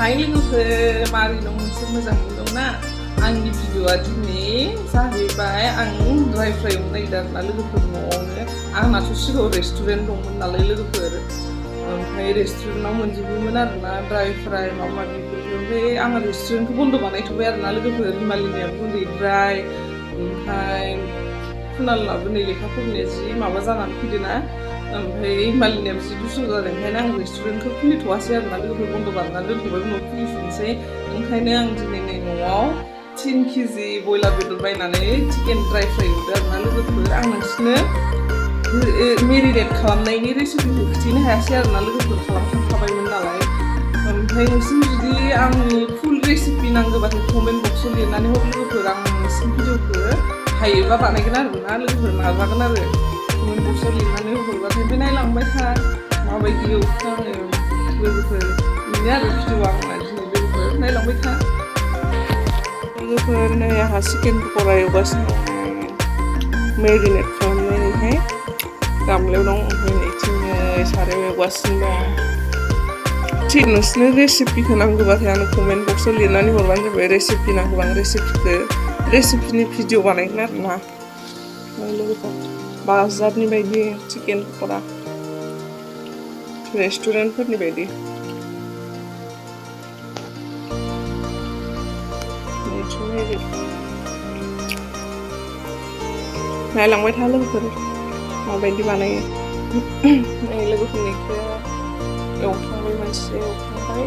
हाय लोगोफोर मारै दं नोंसोर मोजाङै दंना आंनि भिडिअआ दिनै जाहैबाय आं ड्राइ फ्राइ एवनो नागिरदों आरोना लोगोफोर न'आवनो आंनाथ' सिगाङाव रेस्टुरेन्ट दंमोन नालाय लोगोफोर ओमफ्राय रेस्टुरेन्टाव मोनजोबोमोन आरोना ड्राइ फ्राइ माबा माबिफोरखौ ओमफ्राय आङो रेस्टुरेन्टखौ बन्द' बानायथ'बाय आरोना लोगोफोर हिमालयनियाबो गुन्दैद्राय ओमफ्राय कुनालनाबो नै लेखा फरायनाया जि माबा जानानै फैदोंना ओमफ्राय हिमालयनियाबो जि दुस्थ' जादों ओंखायनो आं रेस्टुरेन्टखौ खुलिथ'वासै आरोना लोगोफोर बन्द' बानायनानै दोनथ'बाय उनाव खुलिफिनसै ओंखायनो आं दिनै नै न'आव 10 केजि बयलार बेदर बायनानै चिकेन ड्राइ फ्राइ एवदों आरोना लोगोफोर आं नोंसोरनो मेरिनेट खालामनायनि रेसिपिखौ खिन्थिनो हायासै आरोना लोगोफोर खालामखांखाबायमोन नालाय ओमफ्राय नोंसोर जुदि आंनि फुल रेसिपि नांगौबाथाय कमेन्ट बक्सआव लिरनानै हर लोगोफोर आं नोंसोरनि भिडिअखौ हायोबा बानायगोन आरोना लोगोफोर नाजागोन आरो कमेन्ट बक्सआव लिरनानै हरबाथाय बे नायलांबाय था माबायदि एवखो आङो लोगोफोर बेनो आरो भिडिअआ आंना दिनै लोगोफोर नायलांबाय था लोगोफोर नै आंहा चिकेन पक'रा एवगासिनो दं मेरिनेट खालामनानैहाय गामलायाव दं ओमफ्राय नैथिंनो सारायाव एवगासिनो दं थिग नोंसोरनो रेसिपिखौ नांगौबाथाय आंनो कमेन्ट बक्सआव लिरनानै हरबानो जाबाय रेसिपि नांगौबा आं रेसिपिनि भिडिअ बानायगोन आरोना लोगोफोर बाजारनि बायदि चिकेन पक'रा रेस्टुरेन्टफोरनि बायदि नायलांबाय था लोगोफोर माबायदि बानायो नै लोगोफोरनिखौ एवखांबाय मोनसे एवखांबाय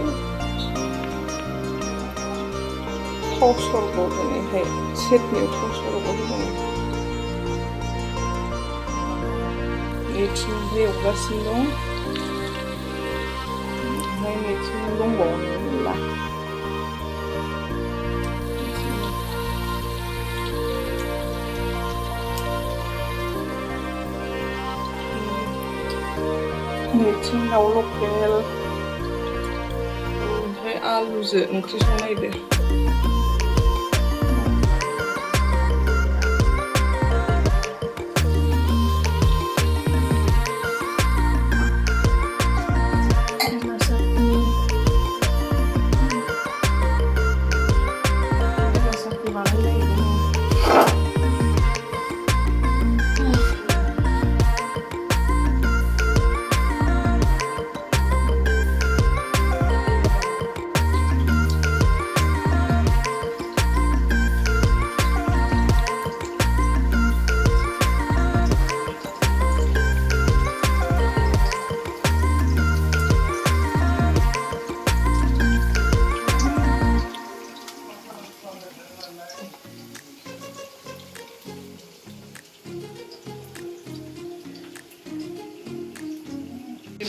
थाव सरग' होनायहाय सेटनियाव थाव सरग' होनाय नैथिंबो एवगासिनो दं ओमफ्राय नैथिं दंबावो मेरला नैथिं दाउ लकेल ओमफ्राय आलुजों ओंख्रि संनो नागिरदों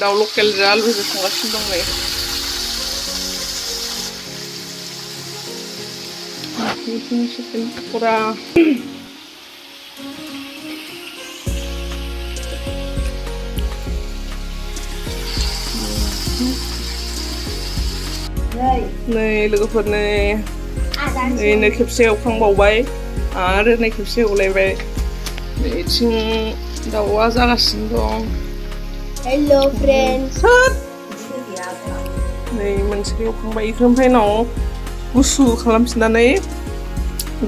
दाउ लकेलजों आलुजों संगासिनो दं नै चिकेन पक'रा नै लोगोफोर नै खेबसे एवखांबावबाय आरो नै खेबसे एवलायबाय नैथिं दाउआ जागासिनो दं हेलो फ्रेंड्स नै मोनसे एवखांबाय बेखौ ओमफ्राय उनाव गुसु खालामफिननानै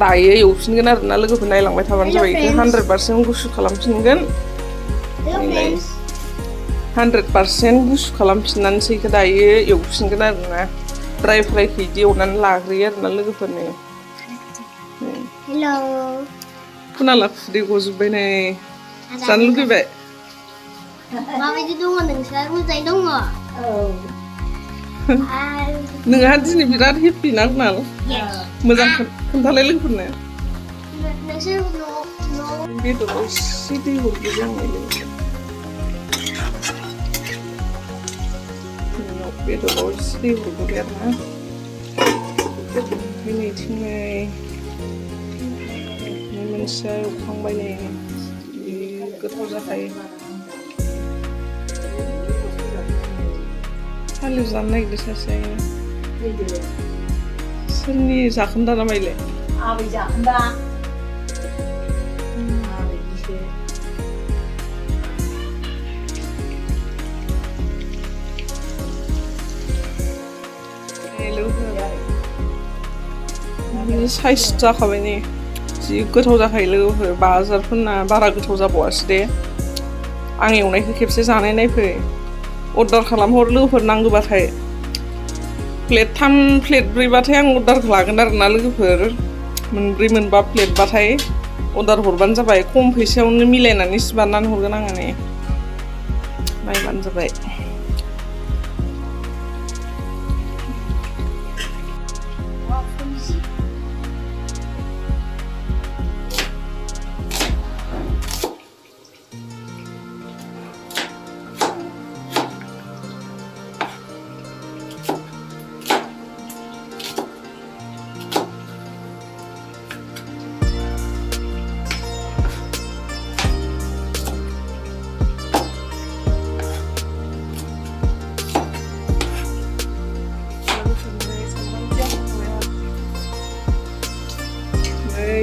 दायो एवफिनगोन आरोना लोगोफोर नायलांबाय थाबानो जाबाय बेखौ 100% गुसु खालामफिनगोन 100% गुसु खालामफिननानैसो बेखौ दायो एवफिनगोन आरोना ड्राइ फ्राइखौ बिदि एवनानै लाग्रोयो आरोना लोगोफोरनो हेलो कुनाला खुदै गजोब्बाय नै जानो लुगैबाय माबायदि दङ नोंस्रा मोजाङै दङ नोंहा दिनै बिराद हेपि ना कुनाल मोजां खोन्थालाय लोगोफोरनो नोंसोर न'आव बेदराव एसे दै हरग्रोयो आङो बेदराव एसे दै हरग्रोबाय आरोना ओमफ्राय नैथिंहाय मोनसेया एवखांबाय नै गोथाव जाखायो थालिर जानो नागिरदों सासेया सोरनि जाखोन्दा ना माइलाय आबै जाखोन्दा साइज जाखाबाय नै जि गोथाव जाखायो लोगोफोर बाजारफोरना बारा गोथाव जाबावासै दे आं एवनायखौ खेबसे जानाय नायफै अर्डार खालामहर लोगोफोर नांगौबाथाय प्लेट 3 प्लेट 4 बाथाय आं अर्डारखौ लागोन आरोना लोगोफोर मोनब्रै मोनबा प्लेट बाथाय अर्डार हरबानो जाबाय खम फैसायावनो मिलायनानै बानायनानै हरगोन आङो नै नायबानो जाबाय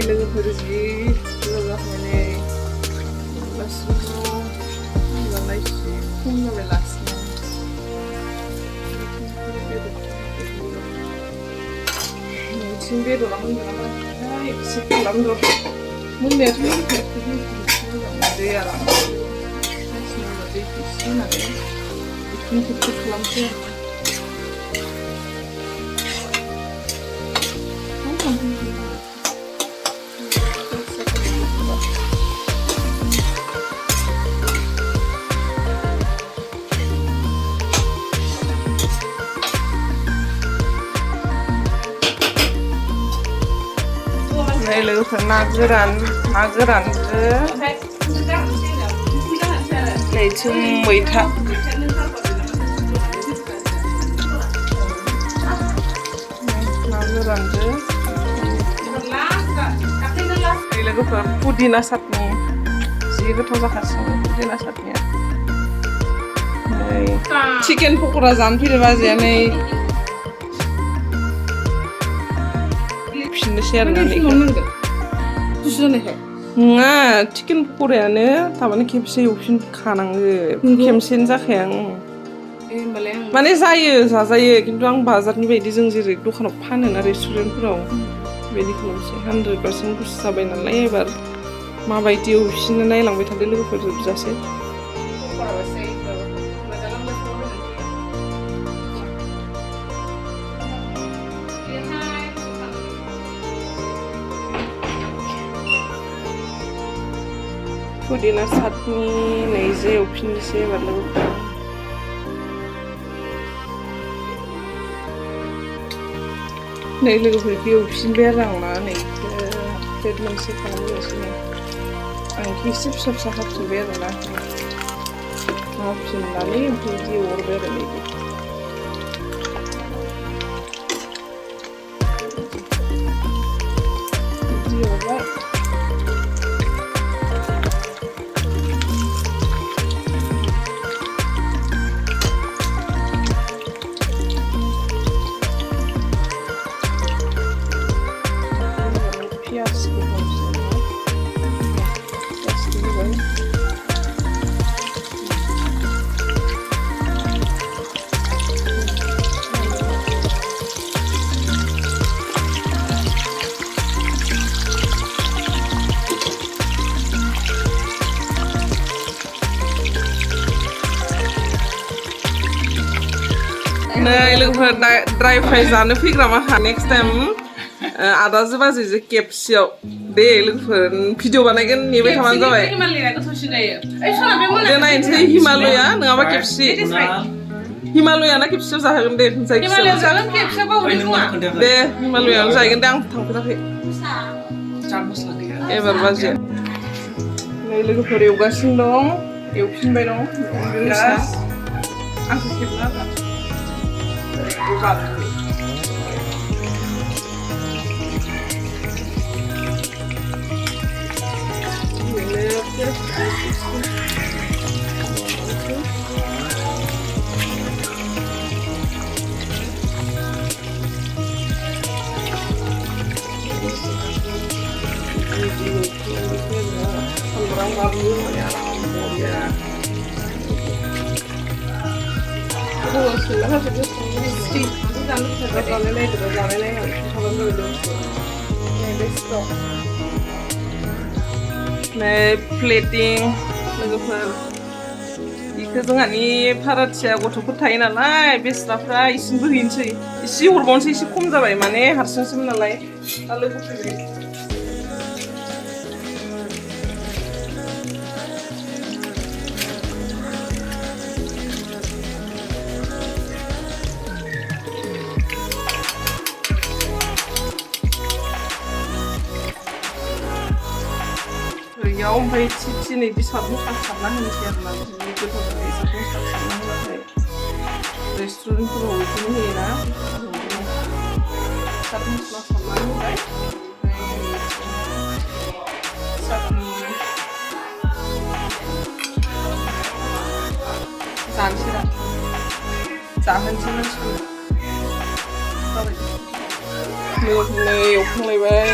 लोगोफोर जि गोथाव जाखाबाय नै लासैनो जानायसै फुं जाबाय लासैनो नोंसिनि बेदरा मोनगोन ना मोनाखै एसे खालामदर मोननायाथ' मोजां दै आराम दैखौ एसे होनानै बेखौनो खेबसे खालामसै नै लोगोफोर ना गोरानजों नैथिं मैथा ना गोरानजों नै लोगोफोर पुदिना चाटनि जि गोथाव जाखासिनो पुदिना चाटनिया नै चिकेन पक'रा जानो फैदों बाजैया नै फिननोसै आरोना नङा चिकेन पक'रायानो थारमाने खेबसे एवफिनखानांगो खेमसेनो जाखाया माने जायो जाजायो खिन्थु आं बाजारनि बायदि जों जेरै दखानाव फानोना रेस्टुरेन्टफोराव बेबायदि खालामसै 100% गुसु जाबाय नालाय एबार माबायदि एवफिननो नायलांबाय थादो लोगोफोर जोबजासे पुदिना चाटनि नैजे एवफिननोसै एबार लोगोफोर नै लोगोफोर एवफिनबाय आरो आंना नै प्लेट मोनसे खालामनोसै नै आं एसे फिसा फिसा हाफिनबाय आरोना हाफिननानै ओमफ्राय बिदि एवहरबाय आरो नैबे बिदि एवबाय नै लोगोफोर ड्राई फ्राई जानो फैग्रा माखा नेक्स्ट टाइम आदाजों बाजैजों केपसियाव दे लोगोफोर भिडिअ बानायगोन नेबाय थाबानो जाबाय दे नायनोसै हिमालया नङाबा केपसि हिमालया ना केपसियाव जाहोगोन दे जायखिजाया दे हिमालयाव जाहैगोन दे आं थांफेराखै एबार बाजै नै लोगोफोर एवगासिनो दं एवफिनबाय दं आंखौ खेबना रेस्टुरेन्ट नै प्लेटिं लोगोफोर बेखौ जोंहानि भाराथिया गथ'फोर थायो नालाय बेस्राफ्रा इसिनबो हैनोसै इसे हरबावनोसै एसे खम जाबाय माने हारसिंसोमोन नालाय दा लोगोफोर याव ओमफ्राय थिनै बे सात मस्ला सारना होनोसै आरोना जि गोथाव जायो सात मस्ला सारना होबाथाय रेस्टुरेन्टफोराव बिदिनो होयोना सात मस्ला सारना होबाय चाटनि जानोसै दा जाहोनोसै मानसिफोर जाबाय मैगंखौनो एवखांलायबाय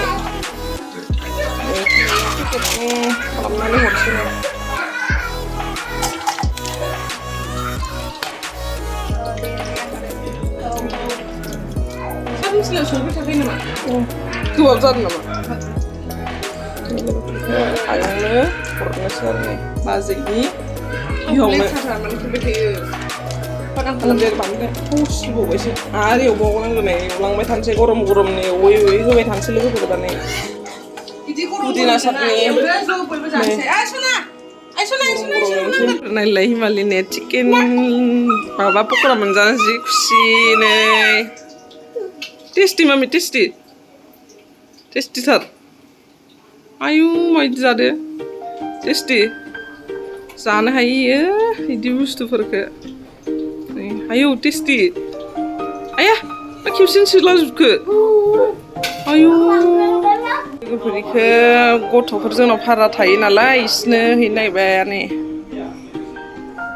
खालामनानै हरसै ना सानसेलाव संबाय थाखायो नामा गोबाव जादों नामा आयावनो हरनोसै आरो बाजैनि इयावनो सिबावबायसो आरो एवबावनांगौ नै एवलांबाय थानोसै गरम गरमनि एवै एवै होबाय थानोसै लोगोफोर दा नै पुदिना चाटनि नायलाय हिमालिनि चिकेन माबा पक'रा मोनजानो जि खुसि नै टेस्टि मामि टेस्टि टेस्टिथार आयु माबायदि जादो टेस्टि जानो हायो बिदि बुस्थुफोरखौ आयौ टेस्टि आया मा खेबसेनो सोलाजोबखो आयु लोगोफोरनिखौ गथ'फोर जोंनाव भारा थायो नालाय इसनो हैनो नागिरबाय नै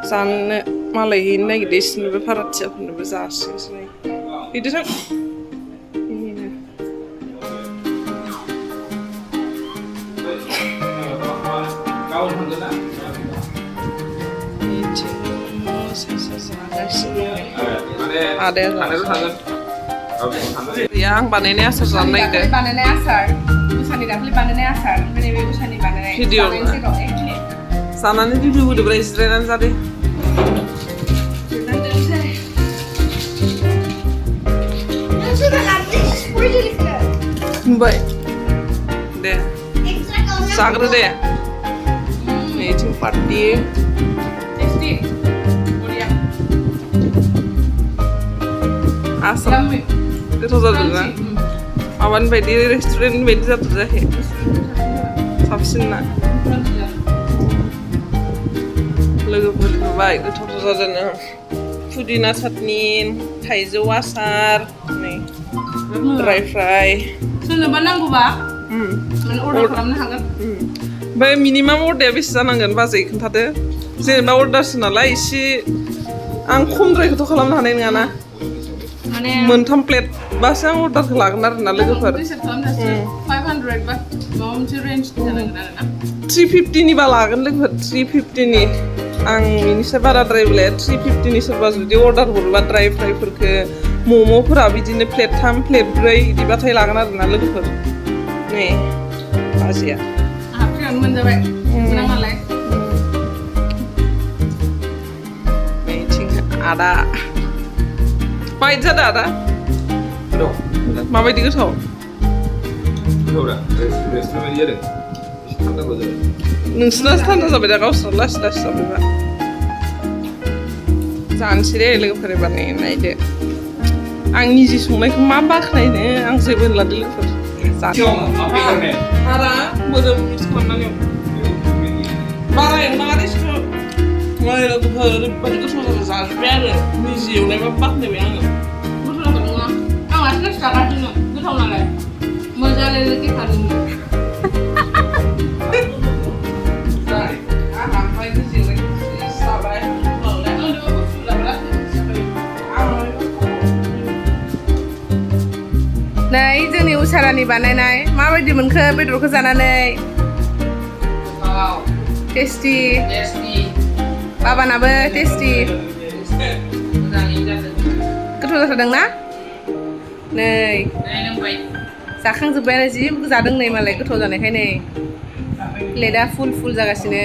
जानो मालाय हैनो नागिरदों इसनोबो भाराथियाफोरनोबो जासिगोनसै हैदो थां आदाया आं बानायनाय आसार जानो नागिरदों बानायनाय आसार उसानि दाखालि बानायनाय आसार ओमफ्राय नैबे उसानि बानायनाय भिडिअ जानानै रिभिउ होदोब्रा जिरायनानै जादो नुबाय दे जाग्रो दे नैथिं पार्टि आसार गोथाव जादों ना माबानि बायदि रेस्टुरेन्टनि बायदि जाथाराखै साबसिन ना लोगोफोर नुबाय गोथाव जादों पुदिना चाटनि थाइजौ आसार नै ड्राइ फ्राइ सोरनोबा नांगौबा अर्डार खालामनो हागोन ओमफ्राय मिनिमाम अर्डारा बेसे जानांगोन बाजै खोन्थादो जेनेबा अर्डारसो नालाय एसे आं खमद्रायखौथ' खालामनो हानाय नङाना मोनथाम प्लेट बासो आं अर्डारखौ लागोन आरोना लोगोफोर 350निबा लागोन लोगोफोर 350नि आं बेनिफ्राय बाराद्राय लाया 350नि सोरबा जुदि अर्डार हरोबा ड्राइ फ्राइफोरखौ मम'फोरा बिदिनो प्लेट 3 प्लेट 4 बिदिबाथाय लागोन आरोना लोगोफोर नै बाजिया मोनजाबाय नैथिं आदा माबायदि जादों आदा माबायदि गोथाव नोंसिनासो थान्दा जाबाय दा गावस्रा लासै लासै जाबायबा जानोसै दे लोगोफोर एबार नायदो आं निजे संनायखौ मा बाख्नायनो आं जेबो होनलादो लोगोफोर बारा मोदोम मिक्स खालामनानै बारा एवनाङा दे लोगोफोर ओरैबायदि गोथाव जाबाय जाजोब्बाय आरो निजे एवनायबा बाख्नायबाय आङो गोथाव जाबाय नङा आं हारसिंनो जागासिनो गोथाव नालाय मोजाङै देखादों नै जोंनि उसारानि बानायनाय माबायदि मोनखो बेदरखौ जानानै टेस्टि बाबानाबो टेस्टि गोथाव जाथारदों ना नै जाखांजोब्बाय आरो जि जादों नै मालाय गोथाव जानायखाय नै प्लेटआ फुल जागासिनो